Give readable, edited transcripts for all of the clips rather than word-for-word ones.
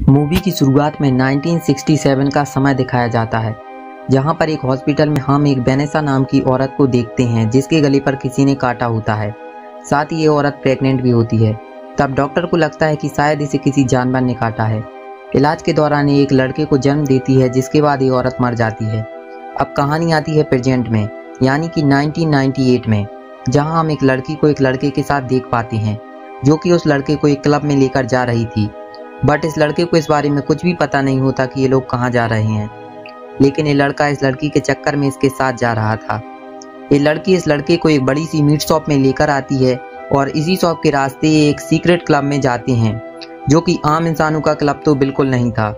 Movie की शुरुआत में 1967 का समय दिखाया जाता है, जहां पर एक हॉस्पिटल में हम एक वेनेसा नाम की औरत को देखते हैं जिसके गले पर किसी ने काटा होता है। साथ ही ये औरत प्रेग्नेंट भी होती है। तब डॉक्टर को लगता है कि शायद इसे किसी जानवर ने काटा है। इलाज के दौरान ये एक लड़के को जन्म देती है, जिसके बाद ये औरत मर जाती है। अब कहानी आती है प्रेजेंट में, यानी कि 1998 में, जहां हम एक लड़की को एक लड़के के साथ देख पाते हैं जो कि उस लड़के को एक क्लब में लेकर जा रही थी। बट इस लड़के को इस बारे में कुछ भी पता नहीं होता कि ये लोग कहाँ जा रहे हैं, लेकिन ये लड़का इस लड़की के चक्कर में इसके साथ जा रहा था। ये लड़की इस लड़के को एक बड़ी सी मीट शॉप में लेकर आती है और इसी शॉप के रास्ते एक सीक्रेट क्लब में जाते हैं, जो कि आम इंसानों का क्लब तो बिल्कुल नहीं था,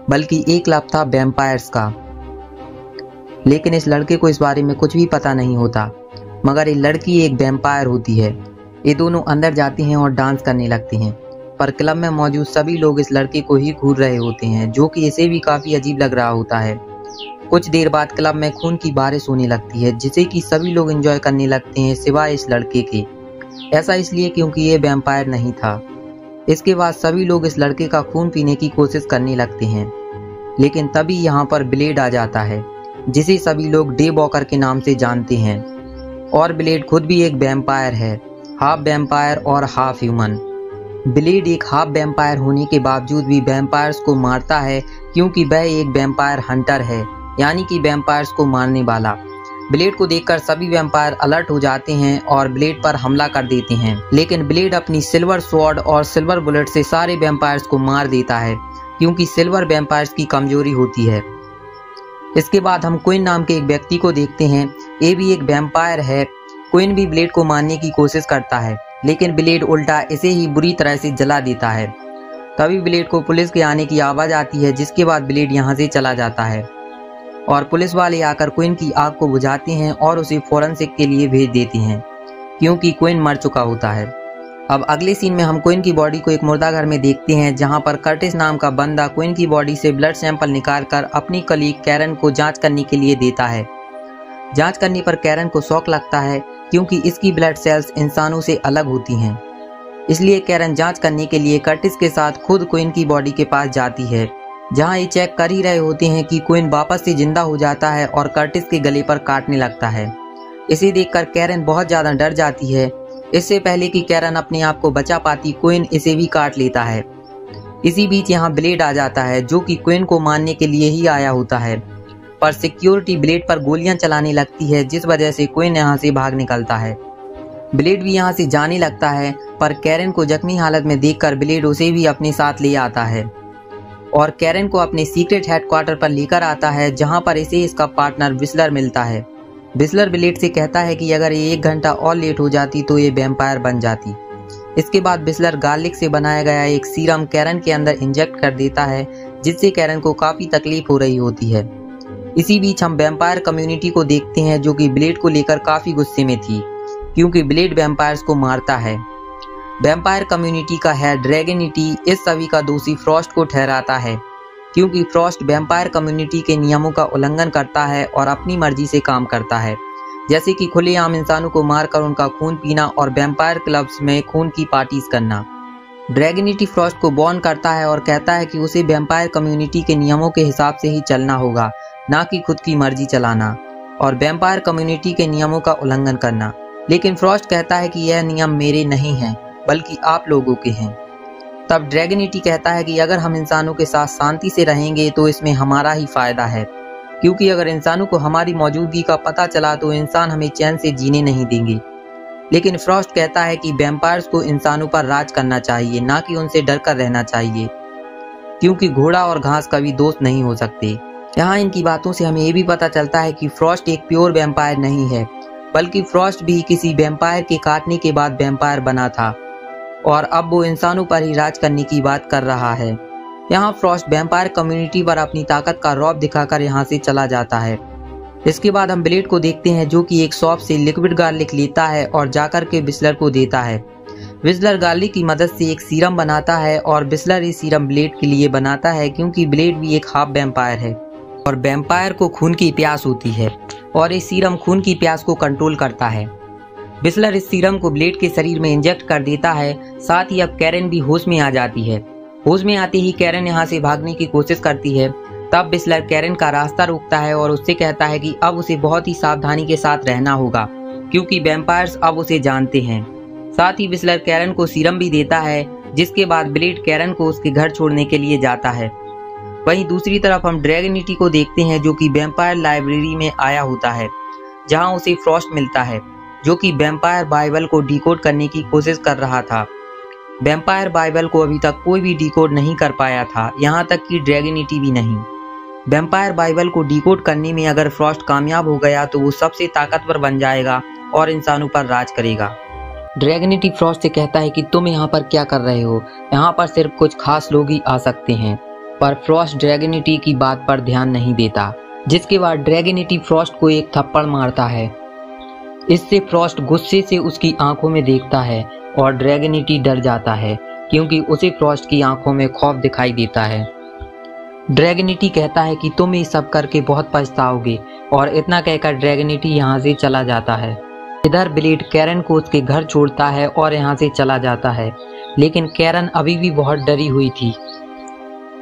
बल्कि एक क्लब था वैम्पायर्स का। लेकिन इस लड़के को इस बारे में कुछ भी पता नहीं होता, मगर ये लड़की एक वैम्पायर होती है। ये दोनों अंदर जाते हैं और डांस करने लगते हैं, पर क्लब में मौजूद सभी लोग इस लड़के को ही घूर रहे होते हैं, जो कि इसे भी काफी अजीब लग रहा होता है। कुछ देर बाद क्लब में खून की बारिश होने लगती है, जिसे कि सभी लोग एंजॉय करने लगते हैं सिवाय इस लड़के के। ऐसा इसलिए क्योंकि ये वैम्पायर नहीं था। इसके बाद सभी लोग इस लड़के का खून पीने की कोशिश करने लगते हैं, लेकिन तभी यहाँ पर ब्लेड आ जाता है, जिसे सभी लोग डे वॉकर के नाम से जानते हैं। और ब्लेड खुद भी एक वैम्पायर है, हाफ वैम्पायर और हाफ ह्यूमन। ब्लेड एक हाफ वैम्पायर होने के बावजूद भी वैम्पायर्स को मारता है, क्योंकि वह एक वैम्पायर हंटर है, यानी कि वैम्पायर्स को मारने वाला। ब्लेड को देखकर सभी वैम्पायर अलर्ट हो जाते हैं और ब्लेड पर हमला कर देते हैं, लेकिन ब्लेड अपनी सिल्वर स्वॉर्ड और सिल्वर बुलेट से सारे वैम्पायर्स को मार देता है, क्योंकि सिल्वर वैम्पायर्स की कमजोरी होती है। इसके बाद हम क्वीन नाम के एक व्यक्ति को देखते हैं। ये भी एक वैम्पायर है। क्वीन भी ब्लेड को मारने की कोशिश करता है, लेकिन ब्लेड उल्टा इसे ही बुरी तरह से जला देता है। तभी ब्लेड को पुलिस के आने की आवाज आती है, जिसके बाद ब्लेड यहाँ से चला जाता है और पुलिस वाले आकर क्वीन की आग को बुझाते हैं और उसे फोरेंसिक के लिए भेज देते हैं, क्योंकि क्वीन मर चुका होता है। अब अगले सीन में हम क्वीन की बॉडी को एक मुर्दाघर में देखते हैं, जहां पर कर्टिस नाम का बंदा क्वीन की बॉडी से ब्लड सैंपल निकालकर अपनी कलीग कैरन को जांच करने के लिए देता है। जांच करने पर कैरन को शॉक लगता है, क्योंकि इसकी ब्लड सेल्स इंसानों से अलग होती हैं। इसलिए कैरन जांच करने के लिए कर्टिस के साथ खुद क्वीन की बॉडी के पास जाती है, जहां ये चेक कर ही रहे होते हैं कि क्वीन वापस से जिंदा हो जाता है और कर्टिस के गले पर काटने लगता है। इसे देखकर कैरन बहुत ज्यादा डर जाती है। इससे पहले कि कैरन अपने आप को बचा पाती, क्वीन इसे भी काट लेता है। इसी बीच यहाँ ब्लेड आ जाता है, जो कि क्वीन को मारने के लिए ही आया होता है, पर सिक्योरिटी ब्लेड पर गोलियां चलाने लगती है, जिस वजह से क्वीन यहाँ से भाग निकलता है। ब्लेड भी यहाँ से जाने लगता है, पर कैरन को जख्मी हालत में देखकर ब्लेड उसे भी अपने साथ ले आता है और कैरन को अपने सीक्रेट हेडक्वार्टर पर लेकर आता है, जहाँ पर इसे इसका पार्टनर व्हिसलर मिलता है। व्हिसलर ब्लेड से कहता है कि अगर ये 1 घंटा और लेट हो जाती तो ये वैम्पायर बन जाती। इसके बाद व्हिसलर गार्लिक से बनाया गया एक सीरम कैरन के अंदर इंजेक्ट कर देता है, जिससे कैरन को काफी तकलीफ हो रही होती है। इसी बीच हम वैम्पायर कम्युनिटी को देखते हैं, जो कि ब्लेड को लेकर काफी गुस्से में थी, क्योंकि ब्लेड वैम्पायर्स को मारता है। वैम्पायर कम्युनिटी का हेड ड्रैगनिटी इस सभी का दोषी फ्रॉस्ट को ठहराता है, क्योंकि फ्रॉस्ट वैम्पायर कम्युनिटी के नियमों का उल्लंघन करता है और अपनी मर्जी से काम करता है, जैसे कि खुलेआम इंसानों को मारकर उनका खून पीना और वैम्पायर क्लब्स में खून की पार्टीज करना। ड्रैगनिटी फ्रॉस्ट को वार्न करता है और कहता है कि उसे वैम्पायर कम्युनिटी के नियमों के हिसाब से ही चलना होगा, ना कि खुद की मर्जी चलाना और वैम्पायर कम्युनिटी के नियमों का उल्लंघन करना। लेकिन फ्रॉस्ट कहता है कि यह नियम मेरे नहीं हैं, बल्कि आप लोगों के हैं। तब ड्रैगनिटी कहता है कि अगर हम इंसानों के साथ शांति से रहेंगे तो इसमें हमारा ही फायदा है, क्योंकि अगर इंसानों को हमारी मौजूदगी का पता चला तो इंसान हमें चैन से जीने नहीं देंगे। लेकिन फ्रॉस्ट कहता है कि वैम्पायर्स को इंसानों पर राज करना चाहिए, ना कि उनसे डर कर रहना चाहिए, क्योंकि घोड़ा और घास कभी दोस्त नहीं हो सकते। यहाँ इनकी बातों से हमें ये भी पता चलता है कि फ्रॉस्ट एक प्योर वैम्पायर नहीं है, बल्कि फ्रॉस्ट भी किसी वैम्पायर के काटने के बाद वैम्पायर बना था और अब वो इंसानों पर ही राज करने की बात कर रहा है। यहाँ फ्रॉस्ट वैम्पायर कम्युनिटी पर अपनी ताकत का रौब दिखाकर यहाँ से चला जाता है। इसके बाद हम ब्लेड को देखते हैं, जो कि एक शॉप से लिक्विड गार्लिक लेता है और जाकर के व्हिसलर को देता है। व्हिसलर गार्लिक की मदद से एक सीरम बनाता है और व्हिसलर ये सीरम ब्लेड के लिए बनाता है, क्योंकि ब्लेड भी एक हाफ वैम्पायर है और वैम्पायर को खून की प्यास होती है और ये सीरम खून की प्यास को कंट्रोल करता है। व्हिसलर इस सीरम को ब्लेड के शरीर में इंजेक्ट कर देता है। साथ ही अब कैरन भी होश में आ जाती है होश में आते ही कैरन यहाँ से भागने की कोशिश करती है। तब विस्लर कैरन का रास्ता रोकता है और उससे कहता है कि अब उसे बहुत ही सावधानी के साथ रहना होगा क्योंकि वैम्पायर्स अब उसे जानते हैं। साथ ही विस्लर कैरन को सीरम भी देता है, जिसके बाद ब्लेड कैरन को उसके घर छोड़ने के लिए जाता है। वहीं दूसरी तरफ हम ड्रैगनिटी को देखते हैं जो कि वैम्पायर लाइब्रेरी में आया होता है, जहां उसे फ्रॉस्ट मिलता है जो कि वैम्पायर बाइबल को डिकोड करने की कोशिश कर रहा था। वैम्पायर बाइबल को अभी तक कोई भी डिकोड नहीं कर पाया था, यहाँ तक कि ड्रैगनिटी भी नहीं। वैम्पायर बाइबल को डिकोड करने में अगर फ्रॉस्ट कामयाब हो गया तो वो सबसे ताकतवर बन जाएगा और इंसानों पर राज करेगा। ड्रैगनिटी फ्रॉस्ट से कहता है कि तुम यहाँ पर क्या कर रहे हो, यहाँ पर सिर्फ कुछ खास लोग ही आ सकते हैं। पर फ्रॉस्ट ड्रैगनिटी की बात पर ध्यान नहीं देता, जिसके बाद ड्रैगनिटी फ्रॉस्ट को एक थप्पड़ मारता है। इससे फ्रॉस्ट गुस्से से उसकी आंखों में देखता है और ड्रैगनिटी डर जाता है क्योंकि उसे फ्रॉस्ट की आंखों में खौफ दिखाई देता है। ड्रैगनिटी कहता है कि तुम ये सब करके बहुत पछताओगे और इतना कहकर ड्रैगनिटी यहाँ से चला जाता है। इधर ब्लेड कैरन को उसके घर छोड़ता है और यहाँ से चला जाता है, लेकिन कैरन अभी भी बहुत डरी हुई थी।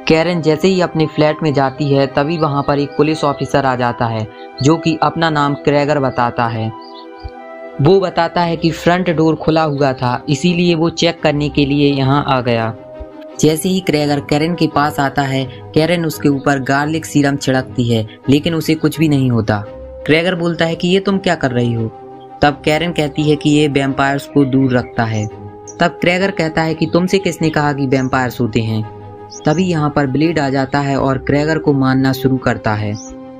कैरन जैसे ही अपने फ्लैट में जाती है तभी वहाँ पर एक पुलिस ऑफिसर आ जाता है जो कि अपना नाम क्रेगर बताता है। वो बताता है कि फ्रंट डोर खुला हुआ था, इसीलिए वो चेक करने के लिए यहाँ आ गया। जैसे ही क्रेगर कैरन के पास आता है, कैरन उसके ऊपर गार्लिक सीरम छिड़कती है, लेकिन उसे कुछ भी नहीं होता। क्रेगर बोलता है कि ये तुम क्या कर रही हो? तब कैरन कहती है कि ये वैम्पायर्स को दूर रखता है। तब क्रेगर कहता है कि तुमसे किसने कहा कि वैम्पायर्स होते हैं? तभी यहाँ पर ब्लेड आ जाता है और क्रेगर को मारना शुरू करता है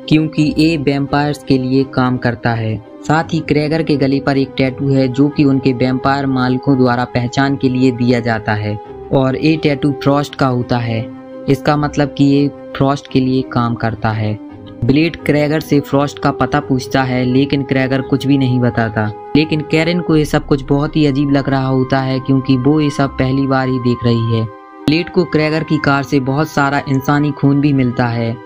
क्योंकि ये वैम्पायर्स के लिए काम करता है। साथ ही क्रेगर के गले पर एक टैटू है जो कि उनके वैम्पायर मालिकों द्वारा पहचान के लिए दिया जाता है और ये टैटू फ्रॉस्ट का होता है। इसका मतलब कि ये फ्रॉस्ट के लिए काम करता है। ब्लेड क्रेगर से फ्रॉस्ट का पता पूछता है, लेकिन क्रेगर कुछ भी नहीं बताता। लेकिन कैरन को ये सब कुछ बहुत ही अजीब लग रहा होता है क्योंकि वो ये सब पहली बार ही देख रही है। ब्लेड को क्रेगर की कार से बहुत सारा इंसानी खून भी मिलता है,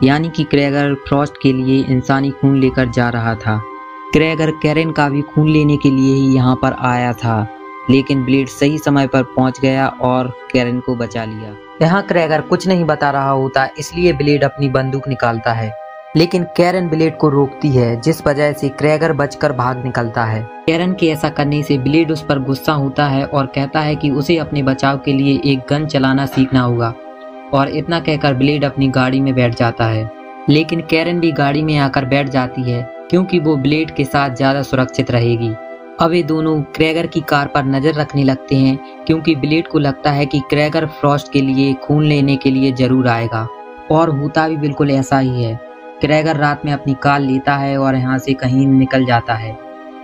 यानी कि क्रेगर फ्रॉस्ट के लिए इंसानी खून लेकर जा रहा था। क्रेगर कैरन का भी खून लेने के लिए ही यहाँ पर आया था, लेकिन ब्लेड सही समय पर पहुंच गया और कैरन को बचा लिया। यहाँ क्रेगर कुछ नहीं बता रहा होता, इसलिए ब्लेड अपनी बंदूक निकालता है, लेकिन कैरन ब्लेड को रोकती है, जिस वजह से क्रेगर बचकर भाग निकलता है। कैरन के ऐसा करने से ब्लेड उस पर गुस्सा होता है और कहता है कि उसे अपने बचाव के लिए एक गन चलाना सीखना होगा, और इतना कहकर ब्लेड अपनी गाड़ी में बैठ जाता है। लेकिन कैरन भी गाड़ी में आकर बैठ जाती है क्योंकि वो ब्लेड के साथ ज्यादा सुरक्षित रहेगी। अब ये दोनों क्रेगर की कार पर नजर रखने लगते हैं क्योंकि ब्लेड को लगता है कि क्रेगर फ्रॉस्ट के लिए खून लेने के लिए जरूर आएगा, और होता भी बिल्कुल ऐसा ही है। क्रेगर रात में अपनी कार लेता है और यहाँ से कहीं निकल जाता है,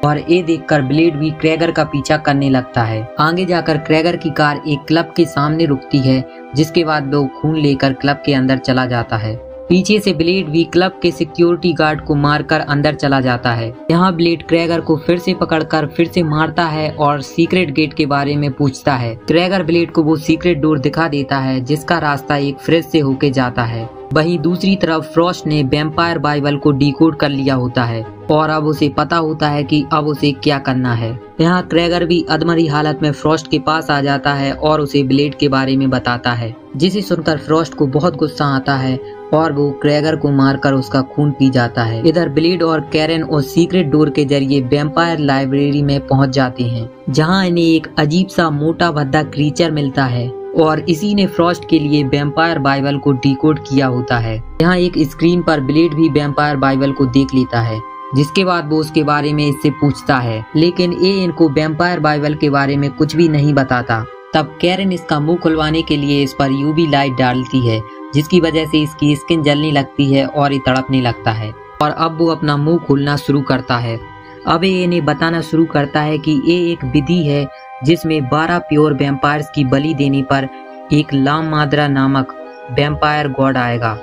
और ये देखकर ब्लेड भी क्रेगर का पीछा करने लगता है। आगे जाकर क्रेगर की कार एक क्लब के सामने रुकती है, जिसके बाद वो खून लेकर क्लब के अंदर चला जाता है। पीछे से ब्लेड भी क्लब के सिक्योरिटी गार्ड को मारकर अंदर चला जाता है। यहाँ ब्लेड क्रेगर को फिर से पकड़कर फिर से मारता है और सीक्रेट गेट के बारे में पूछता है। क्रेगर ब्लेड को वो सीक्रेट डोर दिखा देता है जिसका रास्ता एक फ्रिज से होके जाता है। वहीं दूसरी तरफ फ्रॉस्ट ने वैम्पायर बाइबल को डिकोड कर लिया होता है और अब उसे पता होता है कि अब उसे क्या करना है। यहाँ क्रेगर भी अधमरी हालत में फ्रॉस्ट के पास आ जाता है और उसे ब्लेड के बारे में बताता है, जिसे सुनकर फ्रॉस्ट को बहुत गुस्सा आता है और वो क्रेगर को मारकर उसका खून पी जाता है। इधर ब्लेड और कैरन उस सीक्रेट डोर के जरिए वैम्पायर लाइब्रेरी में पहुंच जाते हैं, जहां इन्हें एक अजीब सा मोटा भद्दा क्रीचर मिलता है और इसी ने फ्रॉस्ट के लिए वैम्पायर बाइबल को डिकोड किया होता है। यहाँ एक स्क्रीन पर ब्लेड भी वैम्पायर बाइबल को देख लेता है, जिसके बाद वो उसके बारे में इससे पूछता है, लेकिन ये इनको वैम्पायर बाइबल के बारे में कुछ भी नहीं बताता। तब कैरन इसका मुंह खुलवाने के लिए इस पर यूवी लाइट डालती है, जिसकी वजह से इसकी स्किन जलने लगती है और ये तड़पने लगता है, और अब वो अपना मुंह खोलना शुरू करता है। अब ये इन्हें बताना शुरू करता है कि ये एक विधि है जिसमें 12 प्योर वैम्पायर्स की बलि देने पर एक लाम माद्रा नामक वैम्पायर गॉड आएगा,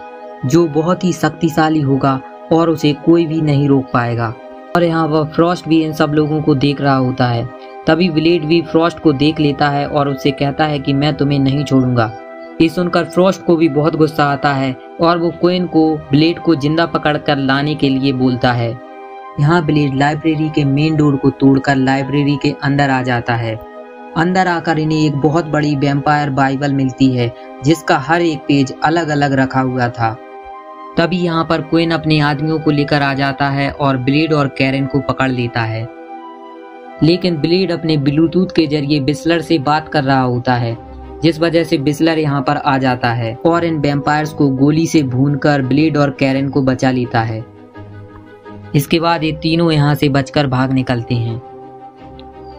जो बहुत ही शक्तिशाली होगा और उसे कोई भी नहीं रोक पाएगा। और यहाँ वह फ्रॉस्ट भी इन सब लोगों को देख रहा होता है। तभी ब्लेड भी फ्रॉस्ट को देख लेता है और उससे कहता है कि मैं तुम्हें नहीं छोड़ूंगा। ये सुनकर फ्रॉस्ट को भी बहुत गुस्सा आता है और वो क्वीन को ब्लेड को जिंदा पकड़कर लाने के लिए बोलता है। यहाँ ब्लेड लाइब्रेरी के मेन डोर को तोड़कर लाइब्रेरी के अंदर आ जाता है। अंदर आकर इन्हें एक बहुत बड़ी वैम्पायर बाइबल मिलती है जिसका हर एक पेज अलग अलग रखा हुआ था। तभी यहाँ पर क्विन अपने आदमियों को लेकर आ जाता है और ब्लेड और कैरन को पकड़ लेता है, लेकिन ब्लेड अपने ब्लूटूथ के जरिए बिस्लर से बात कर रहा होता है, जिस वजह से बिस्लर यहाँ पर आ जाता है और इन वैम्पायर्स को गोली से भूनकर ब्लेड और कैरन को बचा लेता है। इसके बाद ये तीनों यहाँ से बचकर भाग निकलते हैं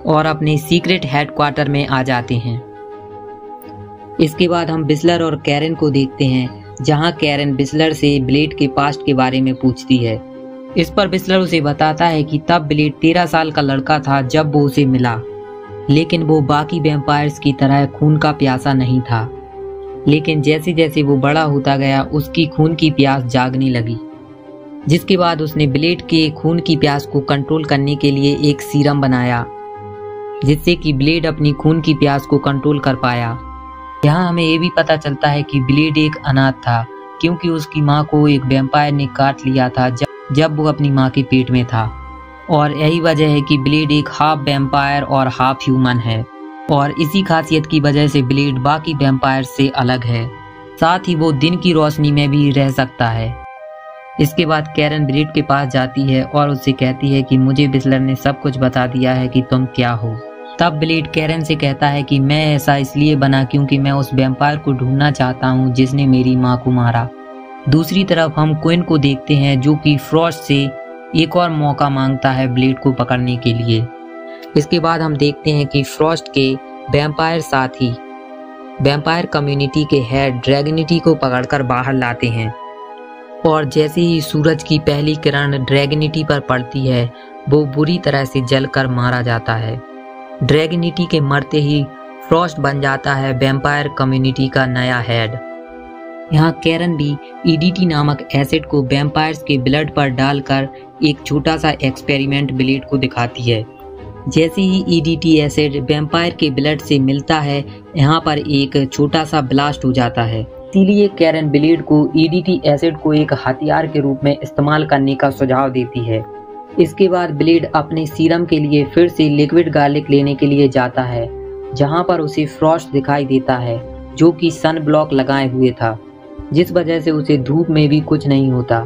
और अपने सीक्रेट हेडक्वार्टर में आ जाते हैं। इसके बाद हम बिस्लर और कैरन को देखते हैं, जहां कैरन बिस्लर से ब्लेड के पास्ट के बारे में पूछती है। इस पर बिस्लर उसे बताता है कि तब ब्लेड 13 साल का लड़का था जब वो उसे मिला, लेकिन वो बाकी वैम्पायर्स की तरह खून का प्यासा नहीं था। लेकिन जैसे जैसे वो बड़ा होता गया उसकी खून की प्यास जागने लगी, जिसके बाद उसने ब्लेड के खून की प्यास को कंट्रोल करने के लिए एक सीरम बनाया, जिससे कि ब्लेड अपनी खून की प्यास को कंट्रोल कर पाया। यहाँ हमें ये भी पता चलता है कि ब्लेड एक अनाथ था, क्योंकि उसकी माँ को एक वैम्पायर ने काट लिया था जब वो अपनी माँ के पेट में था, और यही वजह है कि ब्लेड एक हाफ वैम्पायर और हाफ ह्यूमन है, और इसी खासियत की वजह से ब्लेड बाकी वैम्पायर से अलग है। साथ ही वो दिन की रोशनी में भी रह सकता है। इसके बाद कैरन ब्लेड के पास जाती है और उससे कहती है कि मुझे बिस्लर ने सब कुछ बता दिया है कि तुम क्या हो। तब ब्लेड कैरन से कहता है कि मैं ऐसा इसलिए बना क्योंकि मैं उस वैम्पायर को ढूंढना चाहता हूं जिसने मेरी मां को मारा। दूसरी तरफ हम क्विन को देखते हैं, जो कि फ्रॉस्ट से एक और मौका मांगता है ब्लेड को पकड़ने के लिए। इसके बाद हम देखते हैं कि फ्रॉस्ट के वैम्पायर साथी वैम्पायर कम्युनिटी के हेड ड्रैगनिटी को पकड़कर बाहर लाते हैं, और जैसे ही सूरज की पहली किरण ड्रैगनिटी पर पड़ती है वो बुरी तरह से जलकर मारा जाता है। ड्रैगनिटी के मरते ही फ्रॉस्ट बन जाता है वैम्पायर कम्युनिटी का नया हेड। यहाँ कैरन भी ईडीटी नामक एसिड को वैम्पायर्स के ब्लड पर डालकर एक छोटा सा एक्सपेरिमेंट ब्लेड को दिखाती है। जैसे ही ईडीटी एसिड वैम्पायर के ब्लड से मिलता है, यहाँ पर एक छोटा सा ब्लास्ट हो जाता है। इसीलिए कैरन ब्लेड को ईडीटी एसिड को एक हथियार के रूप में इस्तेमाल करने का सुझाव देती है। इसके बाद ब्लेड अपने सीरम के लिए फिर से लिक्विड गार्लिक लेने के लिए जाता है, जहां पर उसे फ्रॉस्ट दिखाई देता है, जो कि सन ब्लॉक लगाए हुए था, जिस वजह से उसे धूप में भी कुछ नहीं होता।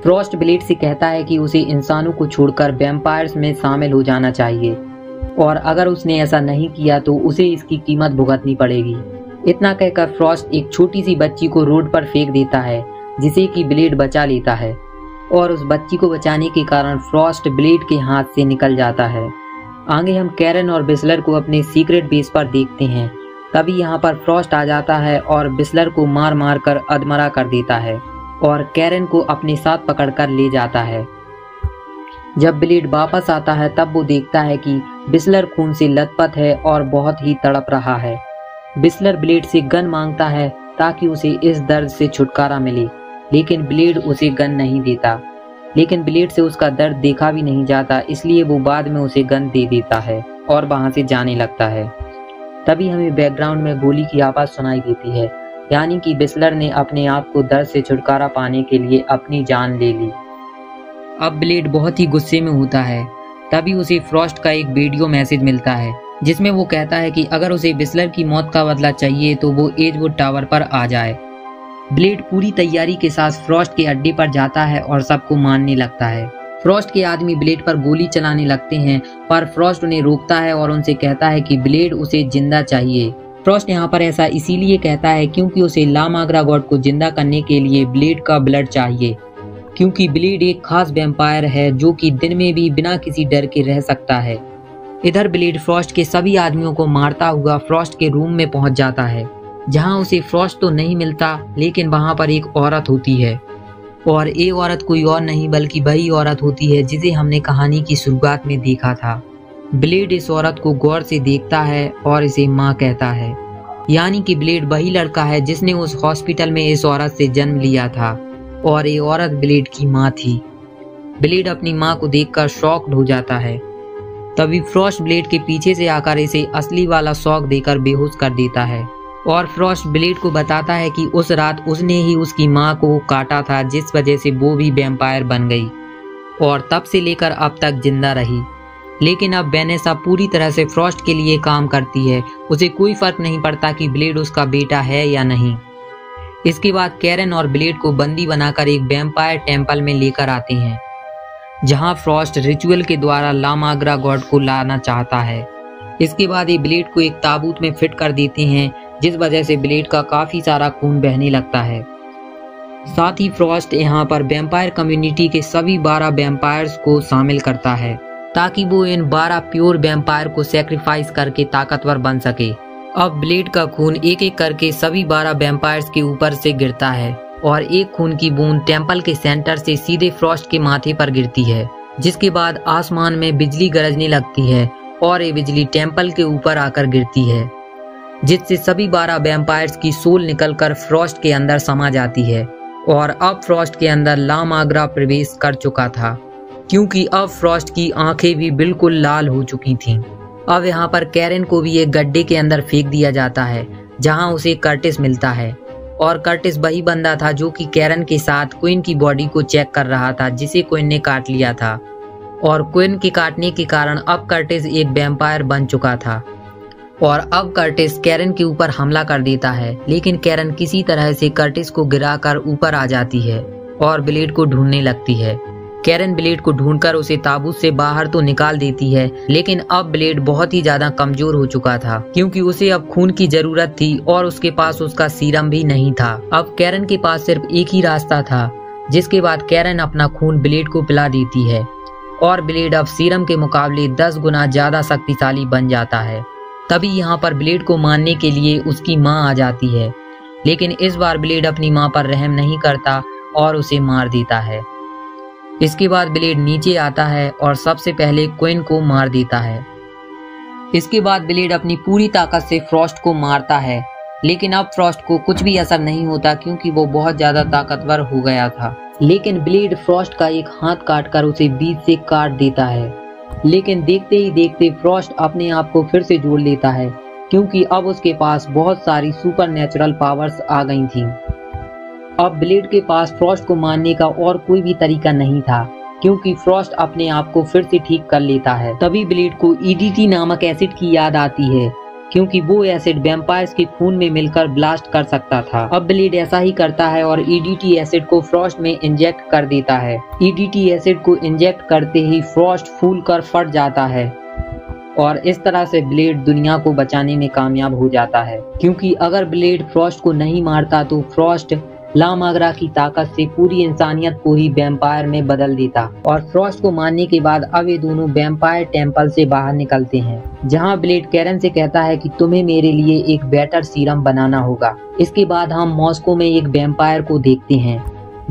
फ्रॉस्ट ब्लेड से कहता है कि उसे इंसानों को छोड़कर वैम्पायर्स में शामिल हो जाना चाहिए, और अगर उसने ऐसा नहीं किया तो उसे इसकी कीमत भुगतनी पड़ेगी। इतना कहकर फ्रॉस्ट एक छोटी सी बच्ची को रोड पर फेंक देता है, जिसे कि ब्लेड बचा लेता है, और उस बच्ची को बचाने के कारण फ्रॉस्ट ब्लेड के हाथ से निकल जाता है। आगे हम कैरन और बिस्लर को अपने सीक्रेट बेस पर देखते हैं। तभी यहाँ पर फ्रॉस्ट आ जाता है और बिस्लर को मार मार कर अधमरा कर देता है, और कैरन को अपने साथ पकड़कर ले जाता है। जब ब्लेड वापस आता है तब वो देखता है कि बिस्लर खून से लथपथ है और बहुत ही तड़प रहा है। बिस्लर ब्लेड से गन मांगता है ताकि उसे इस दर्द से छुटकारा मिले, लेकिन ब्लेड उसे गन नहीं देता। लेकिन ब्लेड से उसका दर्द देखा भी नहीं जाता, इसलिए वो बाद में उसे गन दे देता है और वहां से जाने लगता है। तभी हमें बैकग्राउंड में गोली की आवाज सुनाई देती है, यानी कि बिस्लर ने अपने आप को दर्द से छुटकारा पाने के लिए अपनी जान ले ली। अब ब्लेड बहुत ही गुस्से में होता है। तभी उसे फ्रॉस्ट का एक वीडियो मैसेज मिलता है, जिसमें वो कहता है कि अगर उसे बिस्लर की मौत का बदला चाहिए तो वो एजवुड टावर पर आ जाए। ब्लेड पूरी तैयारी के साथ फ्रॉस्ट के अड्डे पर जाता है और सबको मारने लगता है। फ्रॉस्ट के आदमी ब्लेड पर गोली चलाने लगते हैं, पर फ्रॉस्ट उन्हें रोकता है और उनसे कहता है कि ब्लेड उसे जिंदा चाहिए। फ्रॉस्ट यहाँ पर ऐसा इसीलिए कहता है क्योंकि उसे लामाग्रा गॉड को जिंदा करने के लिए ब्लेड का ब्लड चाहिए, क्योंकि ब्लेड एक खास वैम्पायर है जो कि दिन में भी बिना किसी डर के रह सकता है। इधर ब्लेड फ्रॉस्ट के सभी आदमियों को मारता हुआ फ्रॉस्ट के रूम में पहुंच जाता है, जहां उसे फ्रॉस्ट तो नहीं मिलता, लेकिन वहां पर एक औरत होती है, और ये औरत कोई और नहीं बल्कि वही औरत होती है जिसे हमने कहानी की शुरुआत में देखा था। ब्लेड इस औरत को गौर से देखता है और इसे माँ कहता है, यानी कि ब्लेड वही लड़का है जिसने उस हॉस्पिटल में इस औरत से जन्म लिया था, और ये औरत ब्लेड की माँ थी। ब्लेड अपनी माँ को देखकर शॉक्ड हो जाता है। तभी फ्रॉस्ट ब्लेड के पीछे से आकर इसे असली वाला शॉक देकर बेहोश कर देता है, और फ्रॉस्ट ब्लेड को बताता है कि उस रात उसने ही उसकी माँ को काटा था, जिस वजह से वो भी वैम्पायर बन गई और तब से लेकर अब तक जिंदा रही। लेकिन अब वेनेसा पूरी तरह से फ्रॉस्ट के लिए काम करती है। उसे कोई फर्क नहीं पड़ता कि ब्लेड उसका बेटा है या नहीं। इसके बाद कैरन और ब्लेड को बंदी बनाकर एक वैम्पायर टेम्पल में लेकर आते हैं, जहां फ्रॉस्ट रिचुअल के द्वारा ला माग्रा गॉड को लाना चाहता है। इसके बाद ये ब्लेड को एक ताबूत में फिट कर देते हैं, जिस वजह से ब्लेड का काफी सारा खून बहने लगता है। साथ ही फ्रॉस्ट यहाँ पर वैम्पायर कम्युनिटी के सभी 12 वैम्पायर्स को शामिल करता है, ताकि वो इन 12 प्योर वैम्पायर को सैक्रिफाइस करके ताकतवर बन सके। अब ब्लेड का खून एक एक करके सभी 12 वैम्पायर्स के ऊपर से गिरता है और एक खून की बूंद टेम्पल के सेंटर से सीधे फ्रॉस्ट के माथे पर गिरती है, जिसके बाद आसमान में बिजली गरजने लगती है और ये बिजली टेम्पल के ऊपर आकर गिरती है, जिससे सभी 12 वैम्पायर्स की सोल निकलकर फ्रॉस्ट के अंदर समा जाती है। और अब फ्रॉस्ट के अंदर ला माग्रा प्रवेश कर चुका था, क्योंकि अब फ्रॉस्ट की आंखें भी बिल्कुल लाल हो चुकी थीं। अब यहाँ पर कैरन को भी एक गड्ढे के अंदर फेंक दिया जाता है, जहाँ उसे कर्टिस मिलता है। और कर्टिस वही बंदा था जो कि कैरन के साथ क्वीन की बॉडी को चेक कर रहा था, जिसे क्वीन ने काट लिया था। और क्वीन के काटने के कारण अब कर्टिस एक वैम्पायर बन चुका था। और अब कर्टिस कैरन के ऊपर हमला कर देता है, लेकिन कैरन किसी तरह से कर्टिस को गिराकर ऊपर आ जाती है और ब्लेड को ढूंढने लगती है। कैरन ब्लेड को ढूंढकर उसे ताबूत से बाहर तो निकाल देती है, लेकिन अब ब्लेड बहुत ही ज्यादा कमजोर हो चुका था, क्योंकि उसे अब खून की जरूरत थी और उसके पास उसका सीरम भी नहीं था। अब कैरन के पास सिर्फ एक ही रास्ता था, जिसके बाद कैरन अपना खून ब्लेड को पिला देती है और ब्लेड अब सीरम के मुकाबले 10 गुना ज्यादा शक्तिशाली बन जाता है। तभी यहाँ पर ब्लेड को मारने के लिए उसकी माँ आ जाती है, लेकिन इस बार ब्लेड अपनी माँ पर रहम नहीं करता और उसे मार देता है। इसके बाद ब्लेड नीचे आता है और सबसे पहले क्वीन को मार देता है। इसके बाद ब्लेड अपनी पूरी ताकत से फ्रॉस्ट को मारता है, लेकिन अब फ्रॉस्ट को कुछ भी असर नहीं होता, क्योंकि वो बहुत ज्यादा ताकतवर हो गया था। लेकिन ब्लेड फ्रॉस्ट का एक हाथ काटकर उसे बीच से काट देता है, लेकिन देखते ही देखते फ्रॉस्ट अपने आप को फिर से जोड़ लेता है, क्योंकि अब उसके पास बहुत सारी सुपर नेचुरल पावर्स आ गई थी। अब ब्लेड के पास फ्रॉस्ट को मारने का और कोई भी तरीका नहीं था, क्योंकि फ्रॉस्ट अपने आप को फिर से ठीक कर लेता है। तभी ब्लेड को ईडीटी नामक एसिड की याद आती है, क्योंकि वो एसिड वैम्पायर्स के खून में मिलकर ब्लास्ट कर सकता था। अब ब्लेड ऐसा ही करता है और ईडीटी एसिड को फ्रॉस्ट में इंजेक्ट कर देता है। ईडीटी एसिड को इंजेक्ट करते ही फ्रॉस्ट फूलकर फट जाता है और इस तरह से ब्लेड दुनिया को बचाने में कामयाब हो जाता है, क्योंकि अगर ब्लेड फ्रॉस्ट को नहीं मारता तो फ्रॉस्ट ला माग्रा की ताकत से पूरी इंसानियत को ही वैम्पायर में बदल देता। और फ्रॉस्ट को मारने के बाद अब ये दोनों वैम्पायर टेम्पल से बाहर निकलते हैं, जहां ब्लेड कैरन से कहता है कि तुम्हें मेरे लिए एक बेटर सीरम बनाना होगा। इसके बाद हम मॉस्को में एक वैम्पायर को देखते हैं,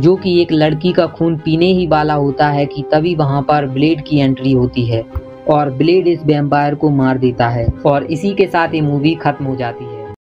जो कि एक लड़की का खून पीने ही वाला होता है कि तभी वहां पर ब्लेड की एंट्री होती है और ब्लेड इस वैम्पायर को मार देता है। और इसी के साथ ये मूवी खत्म हो जाती है।